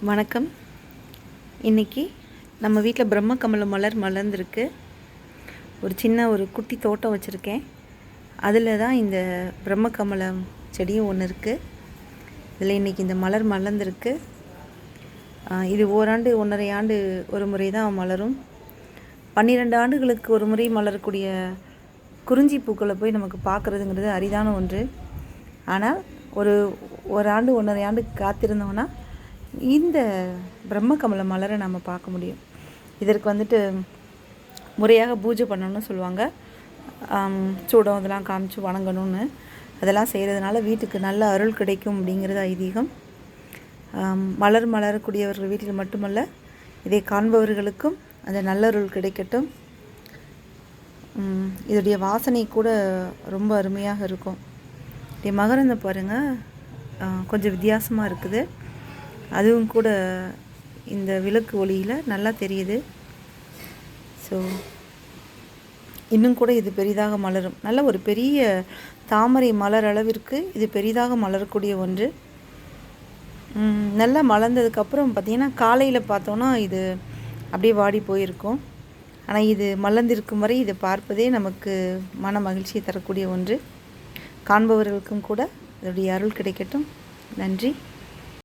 வணக்கம். இன்றைக்கி நம்ம வீட்டில் பிரம்ம கமலம் மலர்ந்துருக்கு. ஒரு குட்டி தோட்டம் வச்சுருக்கேன். அதில் தான் இந்த பிரம்ம கமலம் செடியும் ஒன்று இருக்குது. இதில் இன்றைக்கி இந்த மலர் மலர்ந்துருக்கு. இது ஓராண்டு 1.5 ஆண்டு ஒரு முறை தான் மலரும். 12 ஆண்டுகளுக்கு ஒரு முறை மலரக்கூடிய குறிஞ்சி பூக்களை போய் நமக்கு பார்க்குறதுங்கிறது அரிதான ஒன்று. ஆனால் ஒரு ஆண்டு 1.5 ஆண்டு காத்திருந்தோம்னா இந்த பிரம்ம கமல மலரை நம்ம பார்க்க முடியும். இதற்கு முறையாக பூஜை பண்ணணும்னு சொல்லுவாங்க. சூடம் இதெல்லாம் காமிச்சு வணங்கணும்னு. அதெல்லாம் செய்கிறதுனால வீட்டுக்கு நல்ல அருள் கிடைக்கும் அப்படிங்கிறது ஐதீகம். மலரக்கூடியவர்கள் வீட்டில் மட்டுமல்ல, இதை காண்பவர்களுக்கும் அந்த நல்லருள் கிடைக்கட்டும். இதோடைய வாசனை கூட ரொம்ப அருமையாக இருக்கும். மகரந்தம் பாருங்கள், கொஞ்சம் வித்தியாசமாக இருக்குது. அதுவும் கூட இந்த விளக்கு ஒளியில் நல்லா தெரியுது. ஸோ இன்னும் கூட இது பெரிதாக மலரும். நல்ல ஒரு பெரிய தாமரை மலர் அளவிற்கு இது பெரிதாக மலரக்கூடிய ஒன்று. நல்லா மலர்ந்ததுக்கப்புறம் பார்த்திங்கன்னா காலையில் பார்த்தோன்னா இது அப்படியே வாடி போயிருக்கும். ஆனால் இது மலர்ந்திருக்கும் வரை இதை பார்ப்பதே நமக்கு மன மகிழ்ச்சியை தரக்கூடிய ஒன்று. காண்பவர்களுக்கும் கூட இதோடைய அருள் கிடைக்கட்டும். நன்றி.